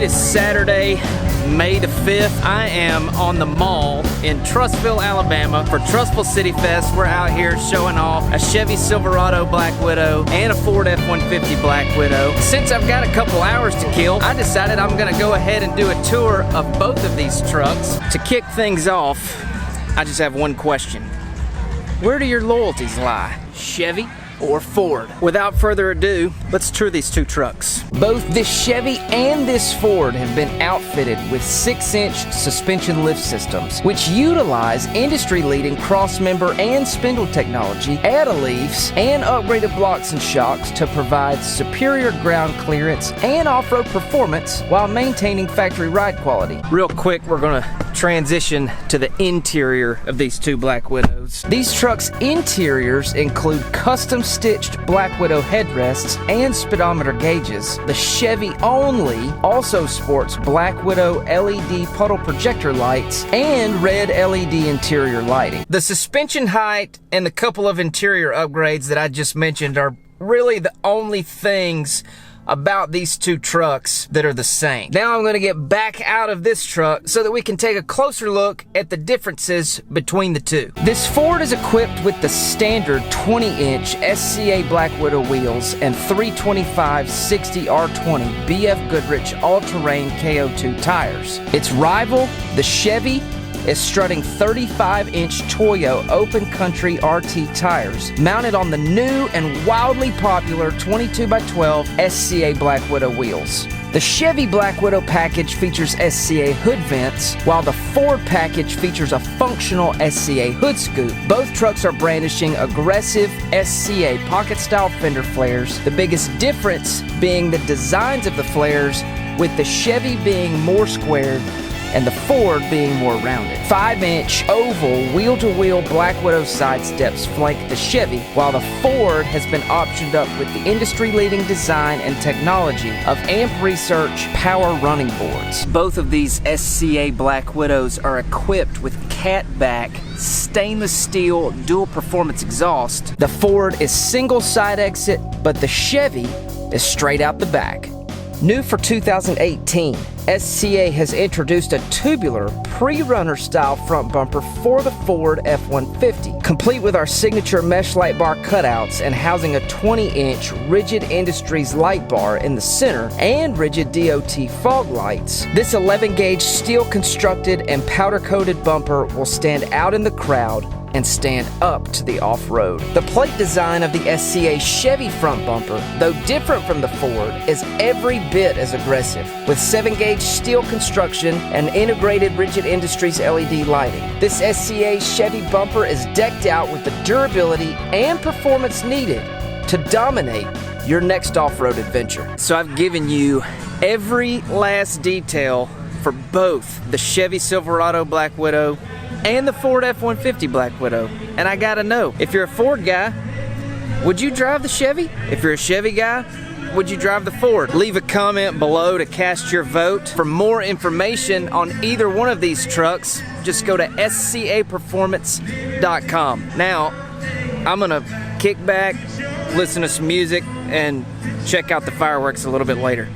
It is Saturday, May the 5th. I am on the mall in Trussville, Alabama for Trussville City Fest. We're out here showing off a Chevy Silverado Black Widow and a Ford F-150 Black Widow. Since I've got a couple hours to kill, I decided I'm gonna go ahead and do a tour of both of these trucks. To kick things off, I just have one question. Where do your loyalties lie? Chevy or Ford? Without further ado, let's tour these two trucks. Both this Chevy and this Ford have been outfitted with 6-inch suspension lift systems, which utilize industry-leading cross-member and spindle technology, add-a-leaves, and upgraded blocks and shocks to provide superior ground clearance and off-road performance while maintaining factory ride quality. Real quick, we're gonna transition to the interior of these two Black Widows. These trucks' interiors include custom stitched Black Widow headrests and speedometer gauges. The Chevy only also sports Black Widow LED puddle projector lights and red LED interior lighting. The suspension height and the couple of interior upgrades that I just mentioned are really the only things about these two trucks that are the same. Now I'm going to get back out of this truck so that we can take a closer look at the differences between the two. This Ford is equipped with the standard 20-inch SCA Black Widow wheels and 325/60 R20 BF Goodrich all-terrain KO2 tires. Its rival, the Chevy, is strutting 35-inch Toyo Open Country RT tires mounted on the new and wildly popular 22x12 SCA Black Widow wheels. The Chevy Black Widow package features SCA hood vents, while the Ford package features a functional SCA hood scoop. Both trucks are brandishing aggressive SCA pocket-style fender flares, the biggest difference being the designs of the flares, with the Chevy being more squared and the Ford being more rounded. 5-inch oval wheel-to-wheel Black Widow side steps flank the Chevy, while the Ford has been optioned up with the industry-leading design and technology of Amp Research power running boards. Both of these SCA Black Widows are equipped with catback stainless steel dual performance exhaust. The Ford is single side exit, but the Chevy is straight out the back. New for 2018, SCA has introduced a tubular pre-runner style front bumper for the Ford F-150, complete with our signature mesh light bar cutouts and housing a 20-inch Rigid Industries light bar in the center and Rigid DOT fog lights. This 11-gauge steel constructed and powder-coated bumper will stand out in the crowd and stand up to the off-road. The plate design of the SCA Chevy front bumper, though different from the Ford, is every bit as aggressive, with 7-gauge steel construction and integrated Rigid Industries LED lighting. This SCA Chevy bumper is decked out with the durability and performance needed to dominate your next off-road adventure. So I've given you every last detail for both the Chevy Silverado Black Widow and the Ford F-150 Black Widow. And I gotta know, if you're a Ford guy, would you drive the Chevy? If you're a Chevy guy, would you drive the Ford? Leave a comment below to cast your vote. For more information on either one of these trucks, just go to scaperformance.com. Now, I'm gonna kick back, listen to some music, and check out the fireworks a little bit later.